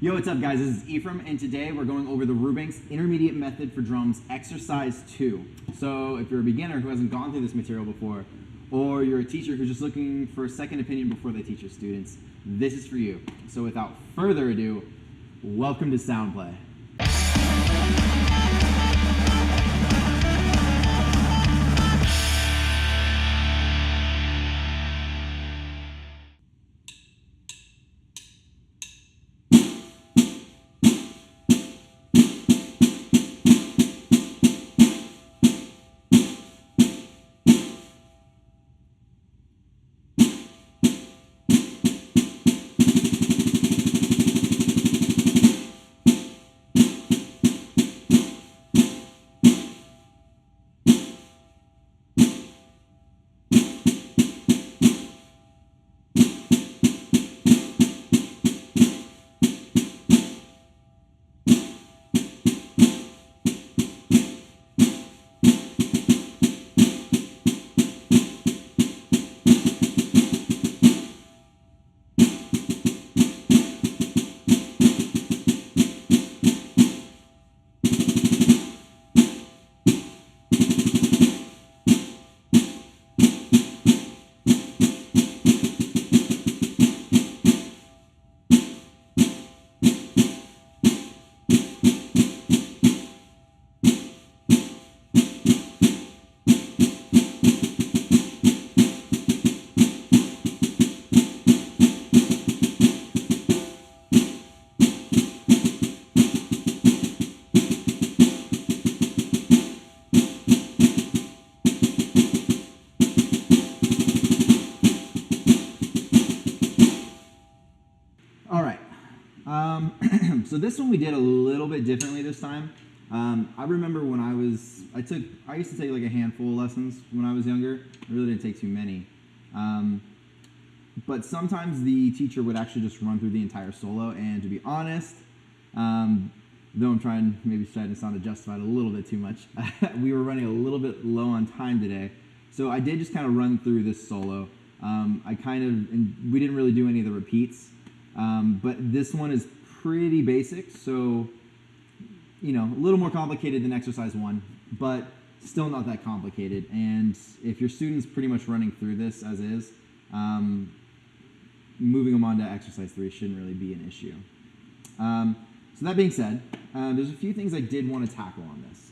Yo, what's up guys? This is Ephraim, and today we're going over the Rubanks Intermediate Method for Drums Exercise 2. So if you're a beginner who hasn't gone through this material before, or you're a teacher who's just looking for a second opinion before they teach your students, this is for you. So without further ado, welcome to Soundplay. So this one we did a little bit differently this time. I remember when I used to take like a handful of lessons when I was younger. I really didn't take too many. But sometimes the teacher would actually just run through the entire solo, and to be honest, though I'm maybe trying to sound justified a little bit too much, we were running a little bit low on time today. So I did just kind of run through this solo. We didn't really do any of the repeats, but this one is pretty basic, so a little more complicated than exercise 1, but still not that complicated. And if your student's pretty much running through this as is, moving them on to exercise 3 shouldn't really be an issue. So that being said, there's a few things I did want to tackle on this.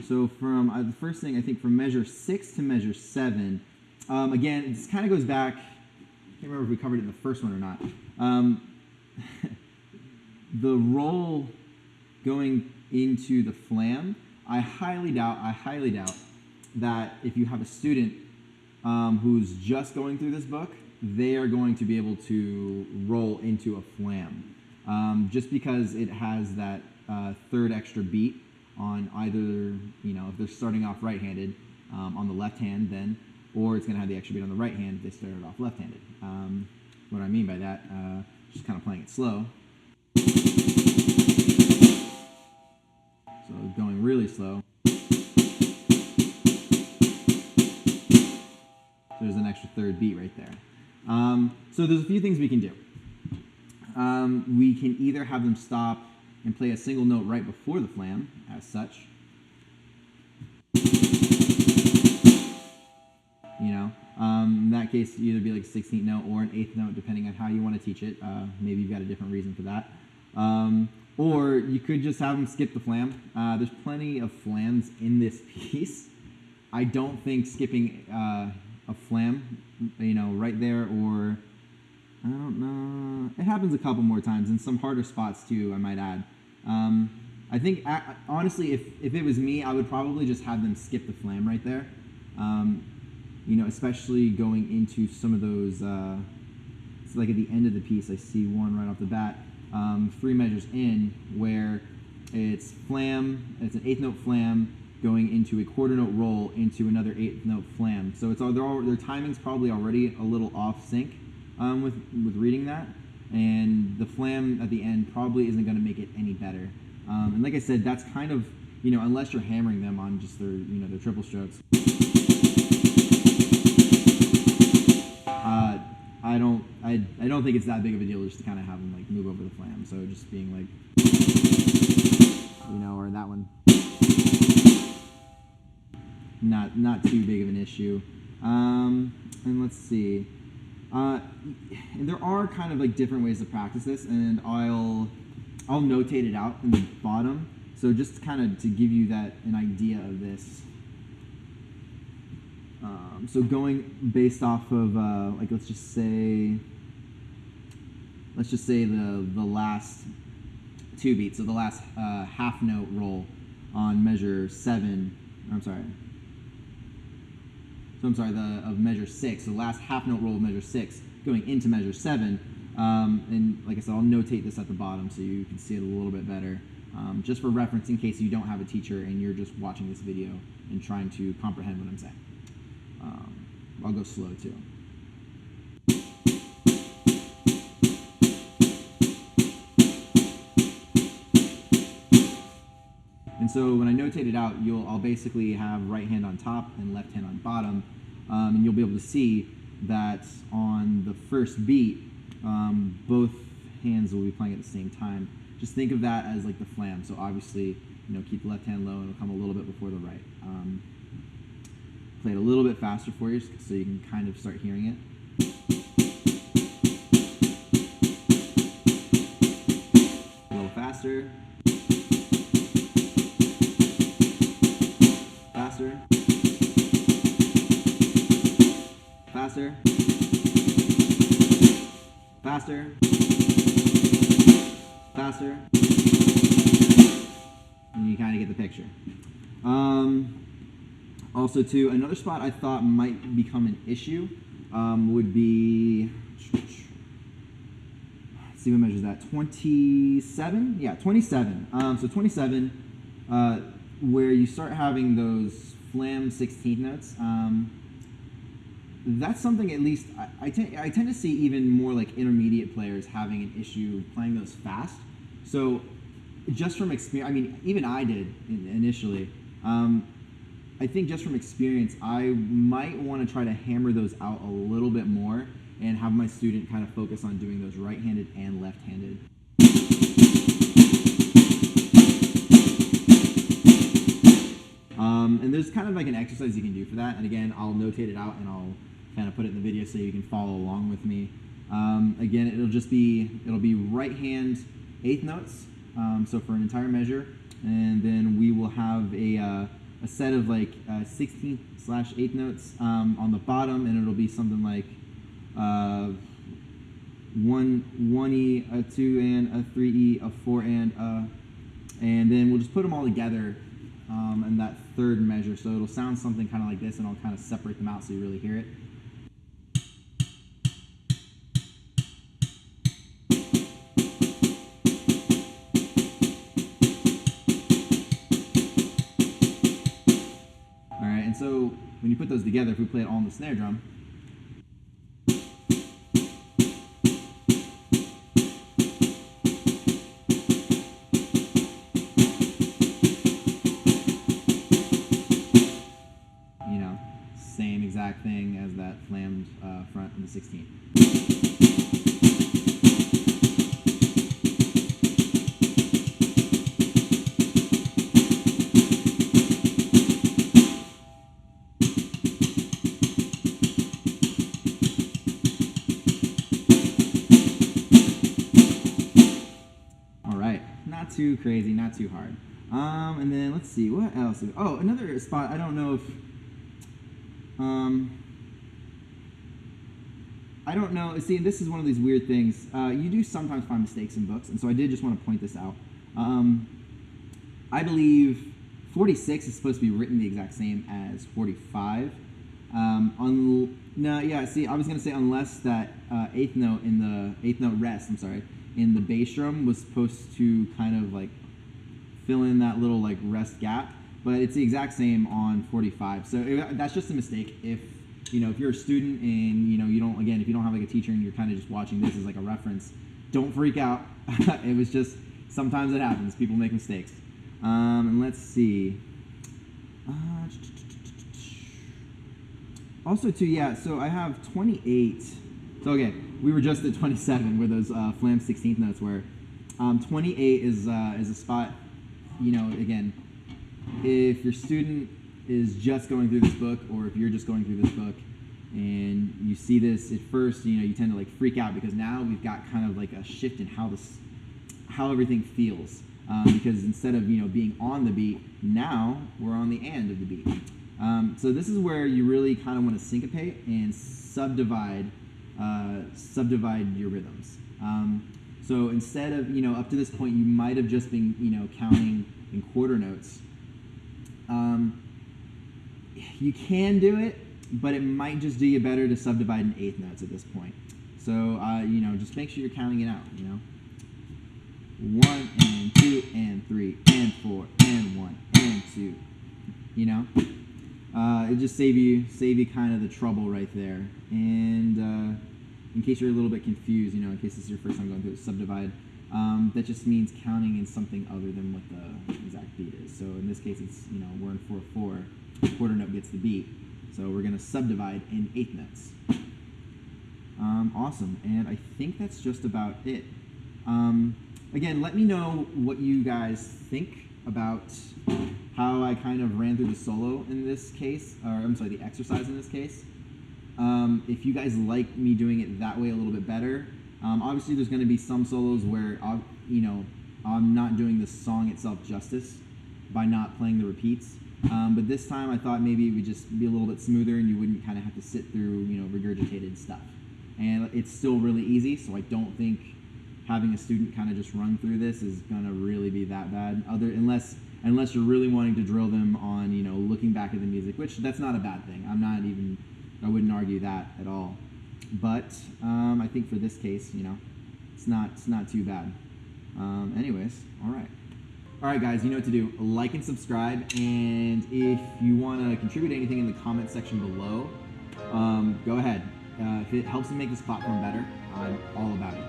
So from the first thing, I think from measure 6 to measure 7, again, this kind of goes back, I can't remember if we covered it in the first one or not. The roll going into the flam, I highly doubt that if you have a student who's just going through this book, they are going to be able to roll into a flam. Just because it has that third extra beat on either, if they're starting off right-handed on the left hand then, or it's going to have the extra beat on the right hand if they started off left-handed. What I mean by that, just kind of playing it slow. So going really slow. There's an extra third beat right there. So there's a few things we can do. We can either have them stop and play a single note right before the flam, as such. In that case, it'd either be like a 16th note or an 8th note, depending on how you want to teach it. Maybe you've got a different reason for that. Or you could just have them skip the flam. There's plenty of flams in this piece. I don't think skipping a flam, right there, or I don't know. It happens a couple more times in some harder spots too, I might add. I think, honestly, if it was me, I would probably just have them skip the flam right there. Especially going into some of those, it's like at the end of the piece, I see one right off the bat, 3 measures in, where it's flam, it's an 8th note flam going into a quarter note roll into another 8th note flam. So their timing's probably already a little off sync with reading that, and the flam at the end probably isn't going to make it any better. And like I said, that's kind of, unless you're hammering them on just their, their triple strokes. I I don't think it's that big of a deal just to kind of have them like move over the flam. So just being like, you know, or that one, not too big of an issue. And let's see. There are kind of like different ways to practice this, and I'll notate it out in the bottom. So just kind of to give you an idea of this. So going based off of like let's just say the last 2 beats, so the last half note roll on measure 7. Of measure 6. So the last half note roll of measure 6 going into measure 7. And like I said, I'll notate this at the bottom so you can see it a little bit better. Just for reference in case you don't have a teacher and you're just watching this video and trying to comprehend what I'm saying. I'll go slow too. And so when I notate it out, I'll basically have right hand on top and left hand on bottom, and you'll be able to see that on the first beat, both hands will be playing at the same time. Just think of that as like the flam. So obviously, keep the left hand low and it'll come a little bit before the right. Play it a little bit faster for you so you can kind of start hearing it. A little faster. Faster. Faster. Faster. Faster. And you kind of get the picture. Also, too, another spot I thought might become an issue would be, let's see what measures that, 27? Yeah, 27. So 27, where you start having those flam 16th notes. That's something, at least, I tend to see even more like intermediate players having an issue playing those fast. So just from experience, I mean, even I did initially. I think just from experience, I might want to try to hammer those out a little bit more and have my student kind of focus on doing those right-handed and left-handed. And there's kind of like an exercise you can do for that. And again, I'll notate it out and I'll kind of put it in the video so you can follow along with me. Again, it'll be right hand 8th notes, so for an entire measure, and then we will have a set of like 16th/8th notes on the bottom, and it'll be something like 1E, a 2 and a 3E, a 4 and then we'll just put them all together in that third measure. So it'll sound something kind of like this, and I'll kind of separate them out so you really hear it. So when you put those together, if we play it all on the snare drum, same exact thing as that flammed front in the 16th. Not too crazy, not too hard. And then let's see, what else? Oh, another spot, I don't know if, I don't know, see, this is one of these weird things. You do sometimes find mistakes in books, and so I did just want to point this out. I believe 46 is supposed to be written the exact same as 45. No, yeah, see, I was going to say unless that 8th note in the 8th note rest, in the bass drum was supposed to kind of like fill in that little like rest gap, but it's the exact same on 45. So that's just a mistake. If you're a student and you don't, again, if you don't have like a teacher and you're kind of just watching this as like a reference, don't freak out. It was just, sometimes it happens. People make mistakes. And let's see. Also too, yeah, so I have 28 So okay, we were just at 27 where those flam 16th notes were. 28 is a spot, you know, again, if your student is just going through this book, or if you're just going through this book and you see this at first, you know, you tend to like freak out because now we've got kind of like a shift in how everything feels. Because instead of, you know, being on the beat, now we're on the end of the beat. So this is where you really kind of want to syncopate and subdivide your rhythms. So instead of, you know, up to this point, you might have just been, you know, counting in quarter notes. You can do it, but it might just do you better to subdivide in eighth notes at this point. So, you know, just make sure you're counting it out, you know. 1 and 2 and 3 and 4 and 1 and 2, you know. It just save you kind of the trouble right there. And in case you're a little bit confused, you know, in case this is your first time going through it, subdivide, that just means counting in something other than what the exact beat is. So in this case, it's, you know, we're in 4/4, quarter note gets the beat. So we're going to subdivide in eighth notes. Awesome, and I think that's just about it. Again, let me know what you guys think about how I kind of ran through the solo in this case, or I'm sorry, the exercise in this case. If you guys like me doing it that way a little bit better, obviously there's going to be some solos where I'm not doing the song itself justice by not playing the repeats. But this time I thought maybe it would just be a little bit smoother and you wouldn't kind of have to sit through, you know, regurgitated stuff. And it's still really easy, so I don't think having a student kind of just run through this is going to really be that bad, unless you're really wanting to drill them on, you know, looking back at the music, which that's not a bad thing. I wouldn't argue that at all. But I think for this case, you know, it's not too bad. Anyways, all right, guys, you know what to do. Like and subscribe, and if you want to contribute anything in the comment section below, go ahead. If it helps me make this platform better, I'm all about it.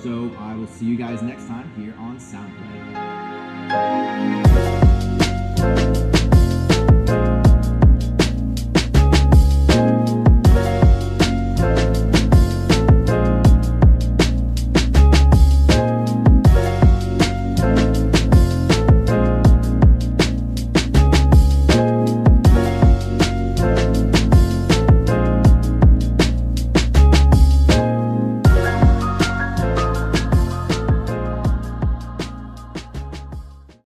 So I will see you guys next time here on Soundplay.